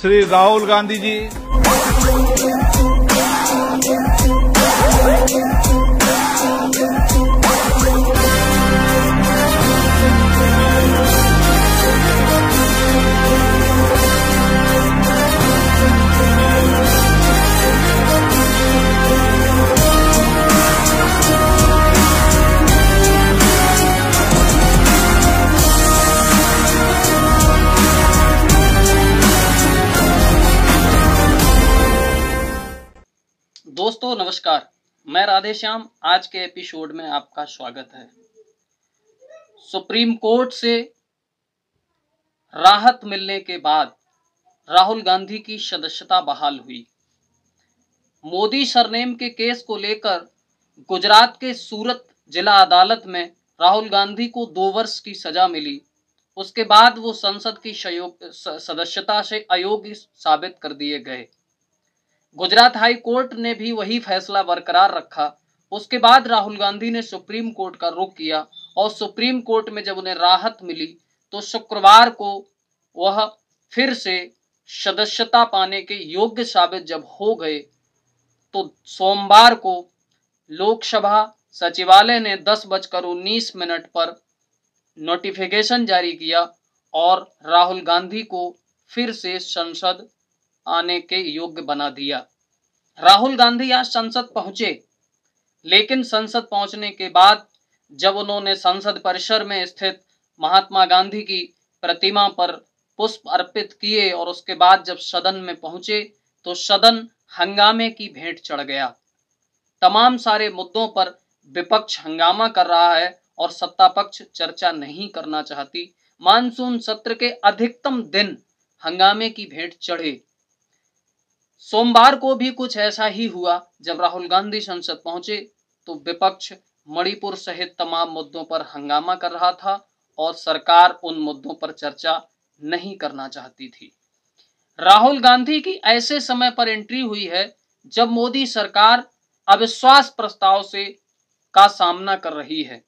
श्री राहुल गांधी जी दोस्तों नमस्कार, मैं राधेश्याम। आज के एपिसोड में आपका स्वागत है। सुप्रीम कोर्ट से राहत मिलने के बाद राहुल गांधी की सदस्यता बहाल हुई। मोदी सरनेम के केस को लेकर गुजरात के सूरत जिला अदालत में राहुल गांधी को 2 वर्ष की सजा मिली। उसके बाद वो संसद की सदस्यता से अयोग्य साबित कर दिए गए। गुजरात हाई कोर्ट ने भी वही फैसला बरकरार रखा। उसके बाद राहुल गांधी ने सुप्रीम कोर्ट का रुख किया और सुप्रीम कोर्ट में जब उन्हें राहत मिली तो शुक्रवार को वह फिर से सदस्यता पाने के योग्य साबित जब हो गए तो सोमवार को लोकसभा सचिवालय ने 10:19 पर नोटिफिकेशन जारी किया और राहुल गांधी को फिर से संसद आने के योग्य बना दिया। राहुल गांधी आज संसद पहुंचे, लेकिन संसद पहुंचने के बाद जब उन्होंने संसद परिसर में स्थित महात्मा गांधी की प्रतिमा पर पुष्प अर्पित किए और उसके बाद जब सदन में पहुंचे तो सदन हंगामे की भेंट चढ़ गया। तमाम सारे मुद्दों पर विपक्ष हंगामा कर रहा है और सत्ता पक्ष चर्चा नहीं करना चाहती। मानसून सत्र के अधिकतम दिन हंगामे की भेंट चढ़े। सोमवार को भी कुछ ऐसा ही हुआ। जब राहुल गांधी संसद पहुंचे तो विपक्ष मणिपुर सहित तमाम मुद्दों पर हंगामा कर रहा था और सरकार उन मुद्दों पर चर्चा नहीं करना चाहती थी। राहुल गांधी की ऐसे समय पर एंट्री हुई है जब मोदी सरकार अविश्वास प्रस्ताव का सामना कर रही है।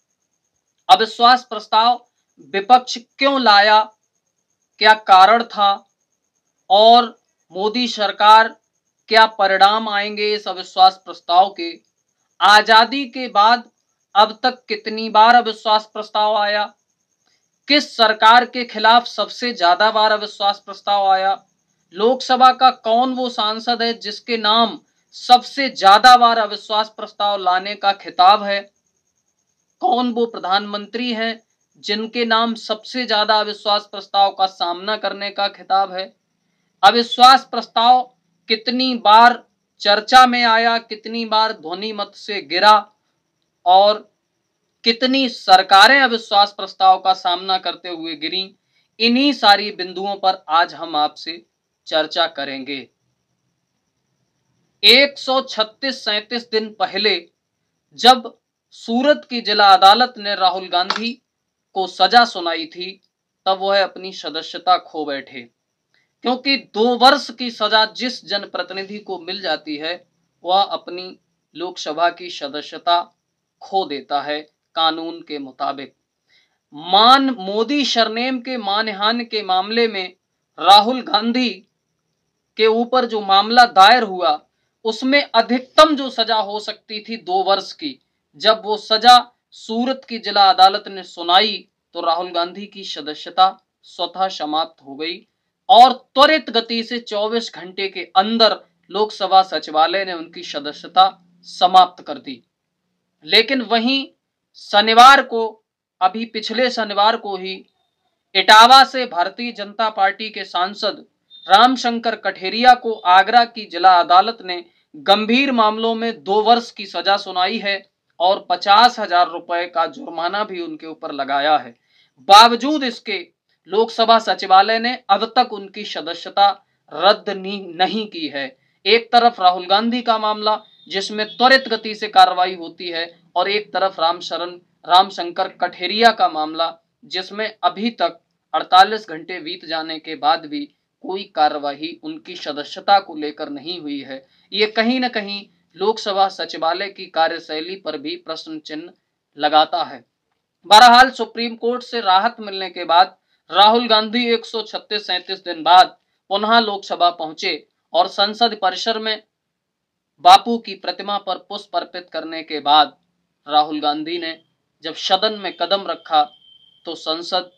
अविश्वास प्रस्ताव विपक्ष क्यों लाया, क्या कारण था और मोदी सरकार क्या परिणाम आएंगे इस अविश्वास प्रस्ताव के। आजादी के बाद अब तक कितनी बार अविश्वास प्रस्ताव आया, किस सरकार के खिलाफ सबसे ज्यादा बार अविश्वास प्रस्ताव आया, लोकसभा का कौन वो सांसद है जिसके नाम सबसे ज्यादा बार अविश्वास प्रस्ताव लाने का खिताब है, कौन वो प्रधानमंत्री हैं जिनके नाम सबसे ज्यादा अविश्वास प्रस्ताव का सामना करने का खिताब है। अविश्वास प्रस्ताव कितनी बार चर्चा में आया, कितनी बार ध्वनि मत से गिरा और कितनी सरकारें अविश्वास प्रस्ताव का सामना करते हुए गिरी, इन्हीं सारी बिंदुओं पर आज हम आपसे चर्चा करेंगे। 136-37 दिन पहले जब सूरत की जिला अदालत ने राहुल गांधी को सजा सुनाई थी तब वह अपनी सदस्यता खो बैठे, क्योंकि 2 वर्ष की सजा जिस जनप्रतिनिधि को मिल जाती है वह अपनी लोकसभा की सदस्यता खो देता है कानून के मुताबिक। मोदी सरनेम के मानहानि के मामले में राहुल गांधी के ऊपर जो मामला दायर हुआ उसमें अधिकतम जो सजा हो सकती थी 2 वर्ष की, जब वो सजा सूरत की जिला अदालत ने सुनाई तो राहुल गांधी की सदस्यता स्वतः समाप्त हो गई और त्वरित गति से 24 घंटे के अंदर लोकसभा सचिवालय ने उनकी सदस्यता समाप्त कर दी। लेकिन वहीं शनिवार को, अभी पिछले शनिवार को ही इटावा से भारतीय जनता पार्टी के सांसद रामशंकर कठेरिया को आगरा की जिला अदालत ने गंभीर मामलों में 2 वर्ष की सजा सुनाई है और 50,000 रुपए का जुर्माना भी उनके ऊपर लगाया है। बावजूद इसके लोकसभा सचिवालय ने अब तक उनकी सदस्यता रद्द नहीं की है। एक तरफ राहुल गांधी का मामला जिसमें त्वरित गति से कार्रवाई होती है और एक तरफ रामशंकर कठेरिया का मामला जिसमें अभी तक 48 घंटे बीत जाने के बाद भी कोई कार्रवाई उनकी सदस्यता को लेकर नहीं हुई है। ये कहीं न कहीं लोकसभा सचिवालय की कार्यशैली पर भी प्रश्न चिन्ह लगाता है। बहरहाल सुप्रीम कोर्ट से राहत मिलने के बाद राहुल गांधी 136-37 दिन बाद पुनः लोकसभा पहुंचे और संसद परिसर में बापू की प्रतिमा पर पुष्प अर्पित करने के बाद राहुल गांधी ने जब सदन में कदम रखा तो संसद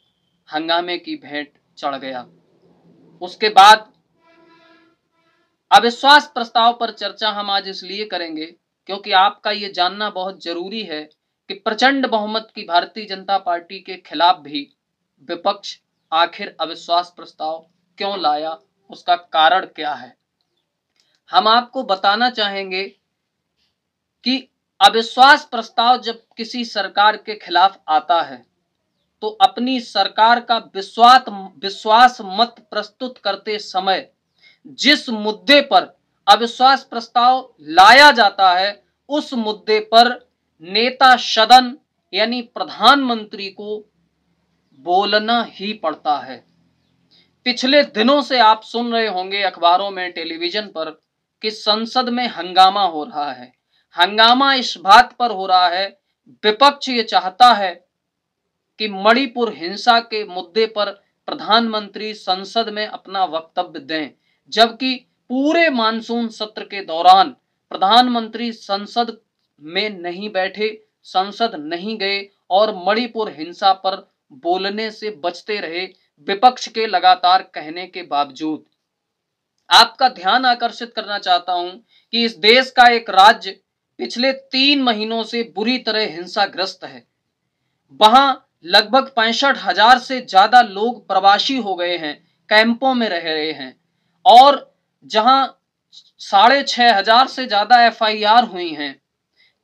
हंगामे की भेंट चढ़ गया। उसके बाद अविश्वास प्रस्ताव पर चर्चा हम आज इसलिए करेंगे क्योंकि आपका ये जानना बहुत जरूरी है कि प्रचंड बहुमत की भारतीय जनता पार्टी के खिलाफ भी विपक्ष आखिर अविश्वास प्रस्ताव क्यों लाया, उसका कारण क्या है। हम आपको बताना चाहेंगे कि अविश्वास प्रस्ताव जब किसी सरकार के खिलाफ आता है तो अपनी सरकार का विश्वास मत प्रस्तुत करते समय जिस मुद्दे पर अविश्वास प्रस्ताव लाया जाता है उस मुद्दे पर नेता सदन यानी प्रधानमंत्री को बोलना ही पड़ता है। पिछले दिनों से आप सुन रहे होंगे अखबारों में, टेलीविजन पर कि संसद में हंगामा हो रहा है। हंगामा इस बात पर हो रहा है, विपक्ष ये चाहता है कि मणिपुर हिंसा के मुद्दे पर प्रधानमंत्री संसद में अपना वक्तव्य दें, जबकि पूरे मानसून सत्र के दौरान प्रधानमंत्री संसद में नहीं बैठे, संसद नहीं गए और मणिपुर हिंसा पर बोलने से बचते रहे, विपक्ष के लगातार कहने के बावजूद। आपका ध्यान आकर्षित करना चाहता हूं कि इस देश का एक राज्य पिछले 3 महीनों से बुरी तरह हिंसाग्रस्त है। वहां लगभग 65,000 से ज्यादा लोग प्रवासी हो गए हैं, कैंपों में रह रहे हैं और जहां 6,500 से ज्यादा FIR हुई हैं,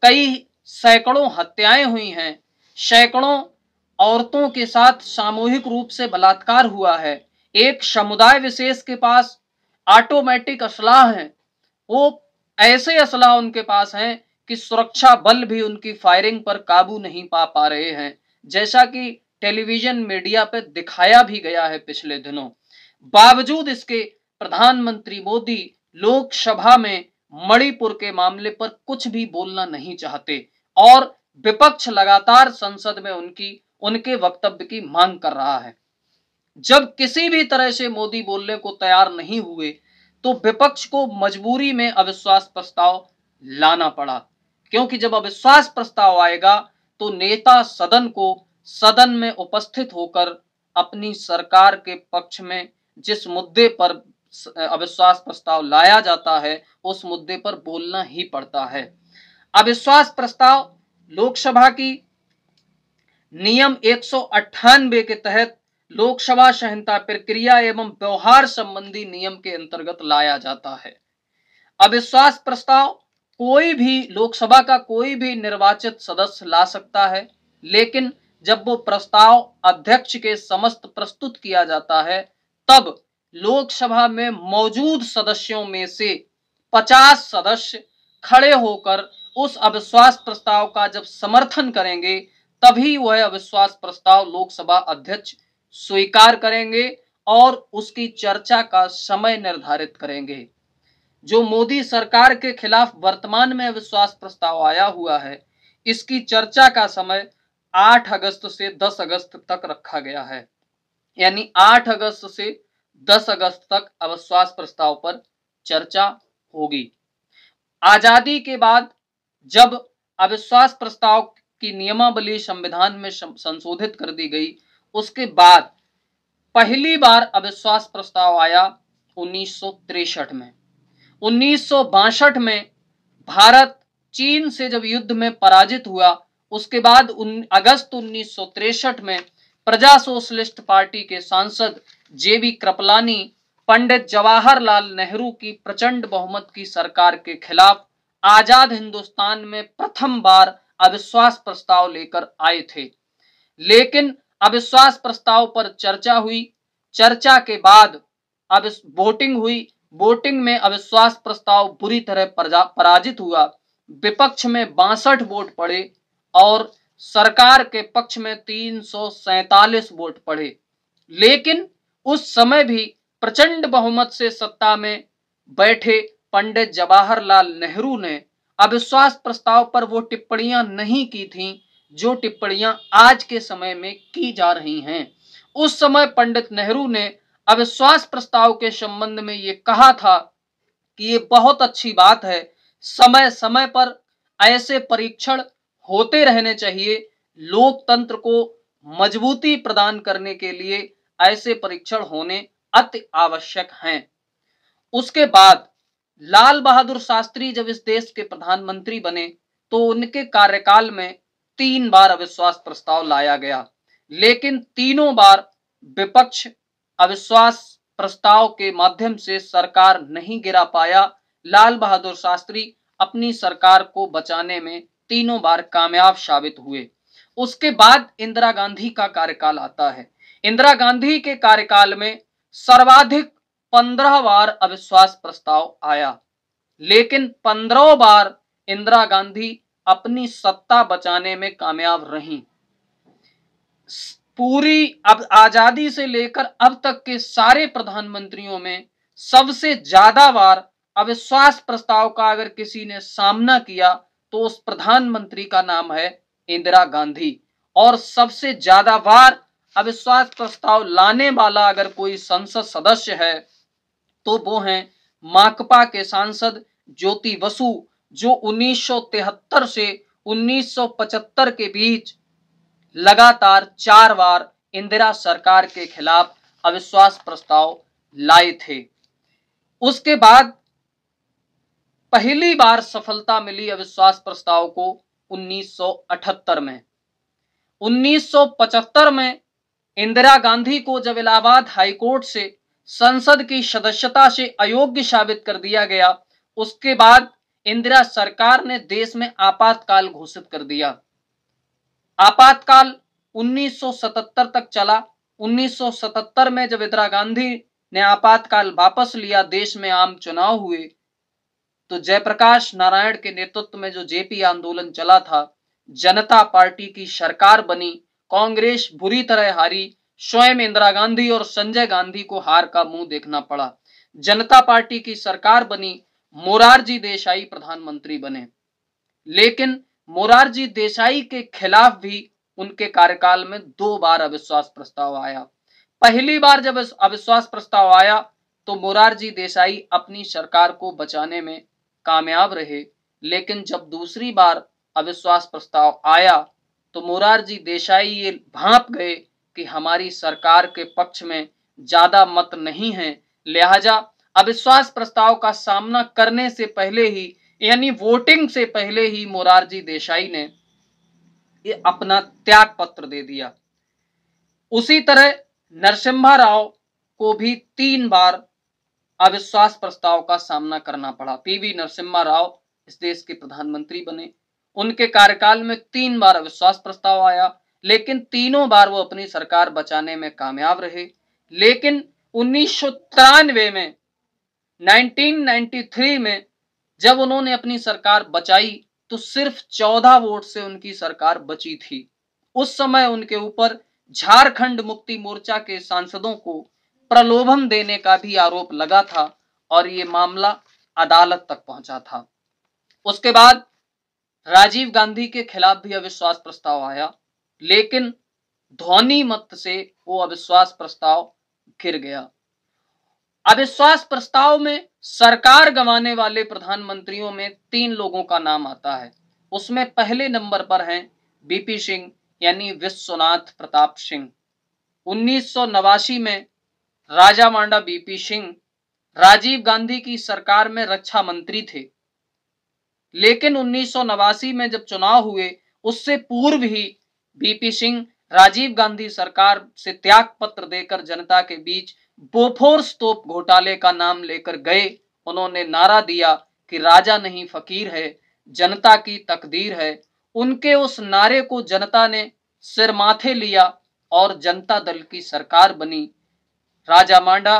कई सैकड़ों हत्याएं हुई हैं, सैकड़ों औरतों के साथ सामूहिक रूप से बलात्कार हुआ है। एक समुदाय विशेष के पास ऑटोमेटिक असलाह हैं, वो ऐसे असलाह उनके पास हैं कि सुरक्षा बल भी उनकी फायरिंग पर काबू नहीं पा रहे हैं, जैसा कि टेलीविजन मीडिया पे दिखाया भी गया है पिछले दिनों। बावजूद इसके प्रधानमंत्री मोदी लोकसभा में मणिपुर के मामले पर कुछ भी बोलना नहीं चाहते और विपक्ष लगातार संसद में उनके वक्तव्य की मांग कर रहा है। जब किसी भी तरह से मोदी बोलने को तैयार नहीं हुए तो विपक्ष को मजबूरी में अविश्वास प्रस्ताव लाना पड़ा, क्योंकि जब अविश्वास प्रस्ताव आएगा तो नेता सदन को सदन में उपस्थित होकर अपनी सरकार के पक्ष में जिस मुद्दे पर अविश्वास प्रस्ताव लाया जाता है उस मुद्दे पर बोलना ही पड़ता है। अविश्वास प्रस्ताव लोकसभा की नियम 198 के तहत लोकसभा संहिता प्रक्रिया एवं व्यवहार संबंधी नियम के अंतर्गत लाया जाता है। अविश्वास प्रस्ताव कोई भी लोकसभा का कोई भी निर्वाचित सदस्य ला सकता है, लेकिन जब वो प्रस्ताव अध्यक्ष के समस्त प्रस्तुत किया जाता है तब लोकसभा में मौजूद सदस्यों में से 50 सदस्य खड़े होकर उस अविश्वास प्रस्ताव का जब समर्थन करेंगे तभी वह अविश्वास प्रस्ताव लोकसभा अध्यक्ष स्वीकार करेंगे और उसकी चर्चा का समय निर्धारित करेंगे। जो मोदी सरकार के खिलाफ वर्तमान में अविश्वास प्रस्ताव आया हुआ है, इसकी चर्चा का समय 8 अगस्त से 10 अगस्त तक रखा गया है, यानी 8 अगस्त से 10 अगस्त तक अविश्वास प्रस्ताव पर चर्चा होगी। आजादी के बाद जब अविश्वास प्रस्ताव की नियमावली संविधान में संशोधित कर दी गई, उसके बाद पहली बार अविश्वास प्रस्ताव आया 1963 में। 1962 में भारत चीन से जब युद्ध में पराजित हुआ, उसके बाद अगस्त 1963 में प्रजा सोशलिस्ट पार्टी के सांसद JB कृपलानी पंडित जवाहरलाल नेहरू की प्रचंड बहुमत की सरकार के खिलाफ आजाद हिंदुस्तान में प्रथम बार अविश्वास प्रस्ताव लेकर आए थे। लेकिन अविश्वास प्रस्ताव पर चर्चा हुई, चर्चा के बाद अब वोटिंग हुई, वोटिंग में अविश्वास प्रस्ताव बुरी तरह पराजित हुआ। विपक्ष में 62 वोट पड़े और सरकार के पक्ष में 347 वोट पड़े। लेकिन उस समय भी प्रचंड बहुमत से सत्ता में बैठे पंडित जवाहरलाल नेहरू ने अविश्वास प्रस्ताव पर वो टिप्पणियां नहीं की थीं जो टिप्पणियां आज के समय में की जा रही हैं। उस समय पंडित नेहरू ने अविश्वास प्रस्ताव के संबंध में ये कहा था कि ये बहुत अच्छी बात है, समय समय पर ऐसे परीक्षण होते रहने चाहिए, लोकतंत्र को मजबूती प्रदान करने के लिए ऐसे परीक्षण होने अति आवश्यक हैं। उसके बाद लाल बहादुर शास्त्री जब इस देश के प्रधानमंत्री बने तो उनके कार्यकाल में 3 बार अविश्वास प्रस्ताव लाया गया, लेकिन तीनों बार विपक्ष अविश्वास प्रस्ताव के माध्यम से सरकार नहीं गिरा पाया। लाल बहादुर शास्त्री अपनी सरकार को बचाने में तीनों बार कामयाब साबित हुए। उसके बाद इंदिरा गांधी का कार्यकाल आता है। इंदिरा गांधी के कार्यकाल में सर्वाधिक 15 बार अविश्वास प्रस्ताव आया, लेकिन 15 बार इंदिरा गांधी अपनी सत्ता बचाने में कामयाब रहीं। पूरी अब आजादी से लेकर अब तक के सारे प्रधानमंत्रियों में सबसे ज्यादा बार अविश्वास प्रस्ताव का अगर किसी ने सामना किया तो उस प्रधानमंत्री का नाम है इंदिरा गांधी। और सबसे ज्यादा बार अविश्वास प्रस्ताव लाने वाला अगर कोई संसद सदस्य है तो वो हैं माकपा के सांसद ज्योति बसु, जो 1973 से 1975 के बीच लगातार 4 बार इंदिरा सरकार के खिलाफ अविश्वास प्रस्ताव लाए थे। उसके बाद पहली बार सफलता मिली अविश्वास प्रस्ताव को 1978 में। 1975 में इंदिरा गांधी को जब इलाहाबाद हाईकोर्ट से संसद की सदस्यता से अयोग्य साबित कर दिया गया, उसके बाद इंदिरा सरकार ने देश में आपातकाल घोषित कर दिया। आपातकाल 1977 तक चला। 1977 में जब इंदिरा गांधी ने आपातकाल वापस लिया, देश में आम चुनाव हुए, तो जयप्रकाश नारायण के नेतृत्व में जो जेपी आंदोलन चला था, जनता पार्टी की सरकार बनी, कांग्रेस बुरी तरह हारी, स्वयं इंदिरा गांधी और संजय गांधी को हार का मुंह देखना पड़ा। जनता पार्टी की सरकार बनी, मोरारजी देसाई प्रधानमंत्री बने, लेकिन मोरारजी देसाई के खिलाफ भी उनके कार्यकाल में 2 बार अविश्वास प्रस्ताव आया। पहली बार जब अविश्वास प्रस्ताव आया तो मोरारजी देसाई अपनी सरकार को बचाने में कामयाब रहे, लेकिन जब दूसरी बार अविश्वास प्रस्ताव आया तो मोरारजी देसाई ये भांप गए कि हमारी सरकार के पक्ष में ज्यादा मत नहीं है, लिहाजा अविश्वास प्रस्ताव का सामना करने से पहले ही, यानी वोटिंग से पहले ही मोरारजी देसाई ने ये अपना त्याग पत्र दे दिया। उसी तरह नरसिम्हा राव को भी 3 बार अविश्वास प्रस्ताव का सामना करना पड़ा। पीवी नरसिम्हा राव इस देश के प्रधानमंत्री बने, उनके कार्यकाल में 3 बार अविश्वास प्रस्ताव आया, लेकिन तीनों बार वो अपनी सरकार बचाने में कामयाब रहे। लेकिन 1993 में 1993 में जब उन्होंने अपनी सरकार बचाई तो सिर्फ 14 वोट से उनकी सरकार बची थी। उस समय उनके ऊपर झारखंड मुक्ति मोर्चा के सांसदों को प्रलोभन देने का भी आरोप लगा था और ये मामला अदालत तक पहुंचा था। उसके बाद राजीव गांधी के खिलाफ भी अविश्वास प्रस्ताव आया, लेकिन ध्वनि मत से वो अविश्वास प्रस्ताव गिर गया। अविश्वास प्रस्ताव में सरकार गंवाने वाले प्रधानमंत्रियों में 3 लोगों का नाम आता है। उसमें पहले नंबर पर हैं बीपी सिंह यानी विश्वनाथ प्रताप सिंह। 1989 में राजा मांडा बीपी सिंह राजीव गांधी की सरकार में रक्षा मंत्री थे, लेकिन 1989 में जब चुनाव हुए उससे पूर्व ही बीपी सिंह राजीव गांधी सरकार से त्याग पत्र देकर जनता के बीच बोफोर्स तोप घोटाले का नाम लेकर गए। उन्होंने नारा दिया कि राजा नहीं फकीर है, जनता की तकदीर है। उनके उस नारे को जनता ने सिर माथे लिया और जनता दल की सरकार बनी। राजा मांडा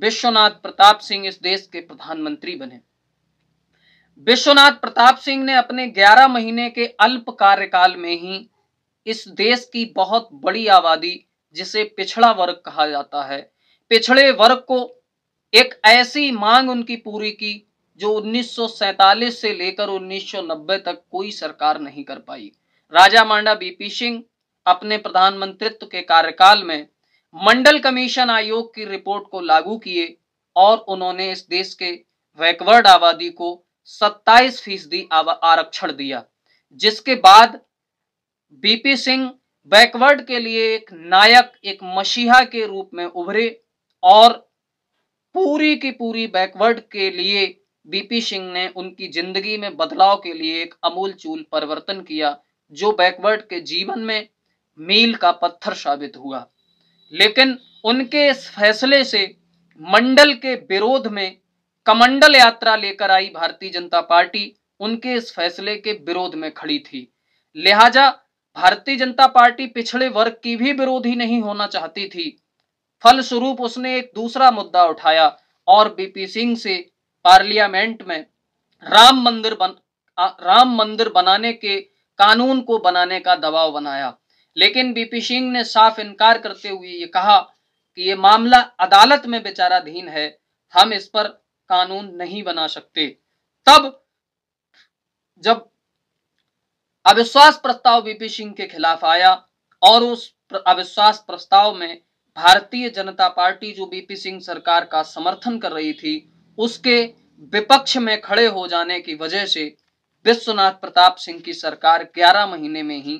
विश्वनाथ प्रताप सिंह इस देश के प्रधानमंत्री बने। विश्वनाथ प्रताप सिंह ने अपने 11 महीने के अल्प कार्यकाल में ही इस देश की बहुत बड़ी आबादी, जिसे पिछड़ा वर्ग कहा जाता है, पिछड़े वर्ग को एक ऐसी मांग उनकी पूरी की जो 1947 से लेकर 1990 तक कोई सरकार नहीं कर पाई। राजा मांडा बीपी सिंह अपने प्रधानमंत्रित्व के कार्यकाल में मंडल कमीशन आयोग की रिपोर्ट को लागू किए और उन्होंने इस देश के बैकवर्ड आबादी को 27% आरक्षण दिया, जिसके बाद बीपी सिंह बैकवर्ड के लिए एक नायक, एक मसीहा के रूप में उभरे और पूरी की पूरी बैकवर्ड के लिए बीपी सिंह ने उनकी जिंदगी में बदलाव के लिए एक अमूलचूल परिवर्तन किया, जो बैकवर्ड के जीवन में मील का पत्थर साबित हुआ। लेकिन उनके इस फैसले से मंडल के विरोध में कमंडल यात्रा लेकर आई भारतीय जनता पार्टी उनके इस फैसले के विरोध में खड़ी थी। लिहाजा भारतीय जनता पार्टी पिछड़े वर्ग की भी विरोधी नहीं होना चाहती थी। फलस्वरूप उसने एक दूसरा मुद्दा उठाया और बीपी सिंह से पार्लियामेंट में राम मंदिर बनाने के कानून को बनाने का दबाव बनाया। लेकिन बीपी सिंह ने साफ इनकार करते हुए ये कहा कि ये मामला अदालत में विचाराधीन है, हम इस पर कानून नहीं बना सकते। तब जब अविश्वास प्रस्ताव बीपी सिंह के खिलाफ आया और उस अविश्वास प्रस्ताव में भारतीय जनता पार्टी जो बीपी सिंह सरकार का समर्थन कर रही थी, उसके विपक्ष में खड़े हो जाने की वजह से विश्वनाथ प्रताप सिंह की सरकार 11 महीने में ही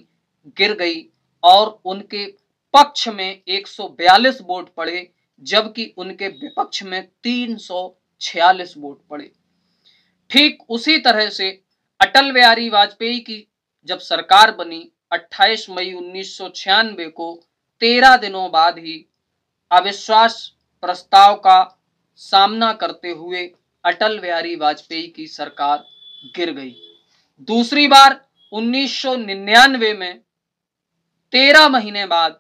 गिर गई और उनके पक्ष में 142 वोट पड़े, जबकि उनके विपक्ष में 346 वोट पड़े। ठीक उसी तरह से अटल बिहारी वाजपेयी की जब सरकार बनी 28 मई 1996 को 13 दिनों बाद ही अविश्वास प्रस्ताव का सामना करते हुए अटल बिहारी वाजपेयी की सरकार गिर गई। दूसरी बार 1999 में 13 महीने बाद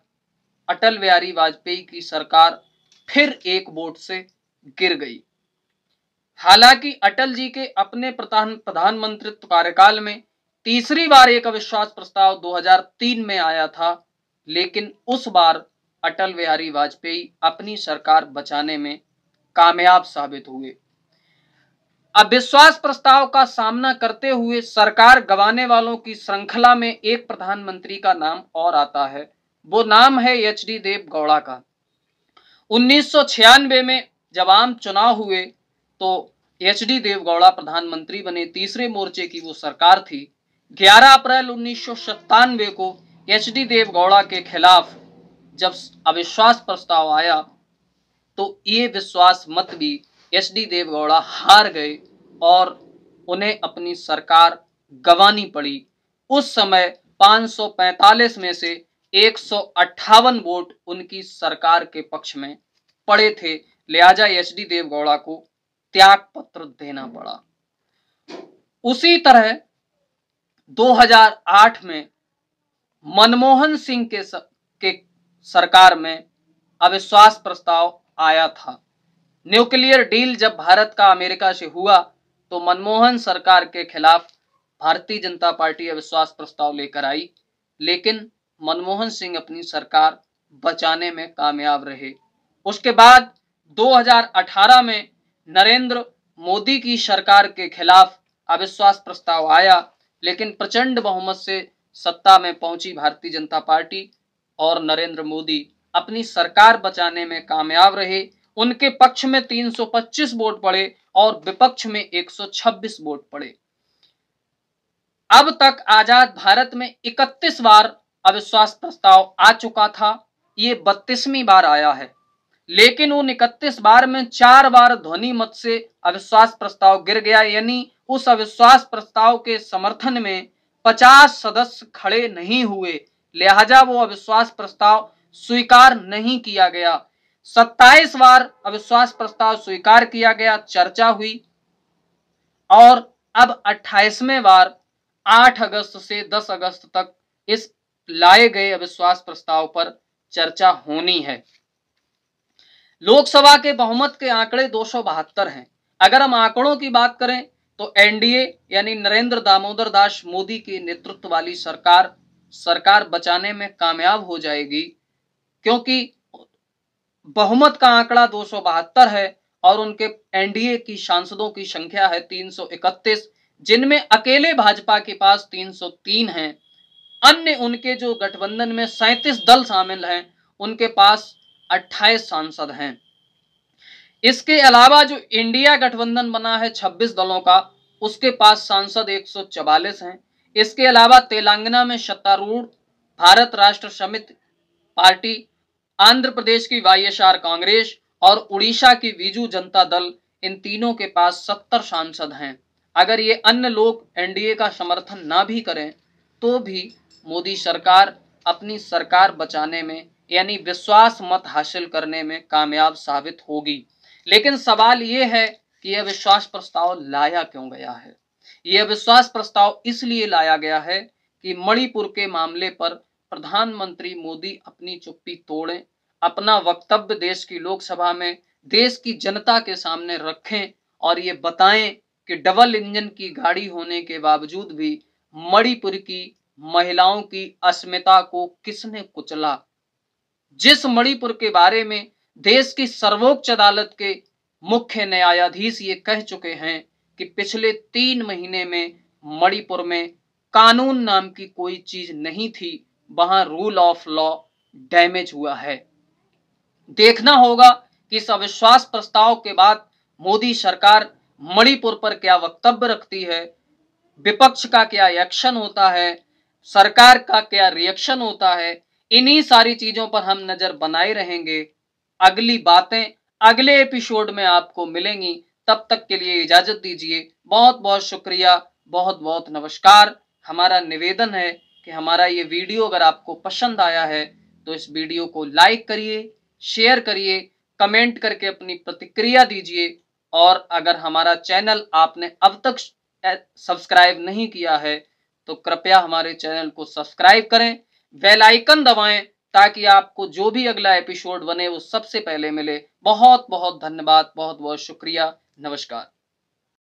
अटल बिहारी वाजपेयी की सरकार फिर एक वोट से गिर गई। हालांकि अटल जी के अपने प्रधानमंत्रित्व कार्यकाल में तीसरी बार एक अविश्वास प्रस्ताव 2003 में आया था, लेकिन उस बार अटल बिहारी वाजपेयी अपनी सरकार बचाने में कामयाब साबित हुए। अविश्वास प्रस्ताव का सामना करते हुए सरकार गंवाने वालों की श्रृंखला में एक प्रधानमंत्री का नाम और आता है, वो नाम है एचडी देवगौड़ा का। 1996 में जब आम चुनाव हुए तो एचडी देवगौड़ा प्रधानमंत्री बने, तीसरे मोर्चे की वो सरकार थी। 11 अप्रैल 1997 को एचडी देवगौड़ा के खिलाफ जब अविश्वास प्रस्ताव आया तो ये विश्वास मत भी एचडी देवगौड़ा हार गए और उन्हें अपनी सरकार गंवानी पड़ी। उस समय 545 में से 158 वोट उनकी सरकार के पक्ष में पड़े थे, लिहाजा एचडी देवगौड़ा को त्याग पत्र देना पड़ा। उसी तरह 2008 में मनमोहन सिंह के सरकार में अविश्वास प्रस्ताव आया था। न्यूक्लियर डील जब भारत का अमेरिका से हुआ तो मनमोहन सरकार के खिलाफ भारतीय जनता पार्टी अविश्वास प्रस्ताव लेकर आई, लेकिन मनमोहन सिंह अपनी सरकार बचाने में कामयाब रहे। उसके बाद 2018 में नरेंद्र मोदी की सरकार के खिलाफ अविश्वास प्रस्ताव आया, लेकिन प्रचंड बहुमत से सत्ता में पहुंची भारतीय जनता पार्टी और नरेंद्र मोदी अपनी सरकार बचाने में कामयाब रहे। उनके पक्ष में 325 वोट पड़े और विपक्ष में 126 वोट पड़े। अब तक आजाद भारत में 31 बार अविश्वास प्रस्ताव आ चुका था, ये 32वीं बार आया है, लेकिन उन 31 बार में 4 बार ध्वनि मत से अविश्वास प्रस्ताव गिर गया, यानी उस अविश्वास प्रस्ताव के समर्थन में 50 सदस्य खड़े नहीं हुए, लिहाजा वो अविश्वास प्रस्ताव स्वीकार नहीं किया गया। 27 बार अविश्वास प्रस्ताव स्वीकार किया गया, चर्चा हुई और अब 28वें बार 8 अगस्त से 10 अगस्त तक इस लाए गए अविश्वास प्रस्ताव पर चर्चा होनी है। लोकसभा के बहुमत के आंकड़े 272 हैं। अगर हम आंकड़ों की बात करें तो एनडीए यानी नरेंद्र दामोदर दास मोदी के नेतृत्व वाली सरकार बचाने में कामयाब हो जाएगी, क्योंकि बहुमत का आंकड़ा 272 है और उनके एनडीए की सांसदों की संख्या है 331, जिनमें अकेले भाजपा के पास 303 हैं। अन्य उनके जो गठबंधन में 37 दल शामिल हैं, उनके पास 28 सांसद हैं। इसके अलावा जो इंडिया गठबंधन बना है 26 दलों का, उसके पास सांसद 144 हैं। इसके अलावा तेलंगाना में सत्तारूढ़ भारत राष्ट्र समिति पार्टी, आंध्र प्रदेश की वाईएसआर कांग्रेस और उड़ीसा की बीजू जनता दल, इन तीनों के पास 70 सांसद हैं। अगर ये अन्य लोग एनडीए का समर्थन ना भी करें तो भी मोदी सरकार अपनी सरकार बचाने में यानी विश्वास मत हासिल करने में कामयाब साबित होगी। लेकिन सवाल ये है कि यह विश्वास प्रस्ताव लाया क्यों गया है। यह विश्वास प्रस्ताव इसलिए लाया गया है कि मणिपुर के मामले पर प्रधानमंत्री मोदी अपनी चुप्पी तोड़ें, अपना वक्तव्य देश की लोकसभा में देश की जनता के सामने रखें और ये बताएं कि डबल इंजन की गाड़ी होने के बावजूद भी मणिपुर की महिलाओं की अस्मिता को किसने कुचला। जिस मणिपुर के बारे में देश की सर्वोच्च अदालत के मुख्य न्यायाधीश ये कह चुके हैं कि पिछले 3 महीने में मणिपुर में कानून नाम की कोई चीज नहीं थी, वहां रूल ऑफ लॉ डैमेज हुआ है। देखना होगा कि इस अविश्वास प्रस्ताव के बाद मोदी सरकार मणिपुर पर क्या वक्तव्य रखती है, विपक्ष का क्या एक्शन होता है, सरकार का क्या रिएक्शन होता है। इन्हीं सारी चीजों पर हम नजर बनाए रहेंगे। अगली बातें अगले एपिसोड में आपको मिलेंगी। तब तक के लिए इजाजत दीजिए। बहुत बहुत शुक्रिया, बहुत बहुत नमस्कार। हमारा निवेदन है कि हमारा ये वीडियो अगर आपको पसंद आया है तो इस वीडियो को लाइक करिए, शेयर करिए, कमेंट करके अपनी प्रतिक्रिया दीजिए। और अगर हमारा चैनल आपने अब तक सब्सक्राइब नहीं किया है तो कृपया हमारे चैनल को सब्सक्राइब करें, बेल आइकन दबाएं ताकि आपको जो भी अगला एपिसोड बने वो सबसे पहले मिले। बहुत बहुत धन्यवाद, बहुत बहुत शुक्रिया, नमस्कार।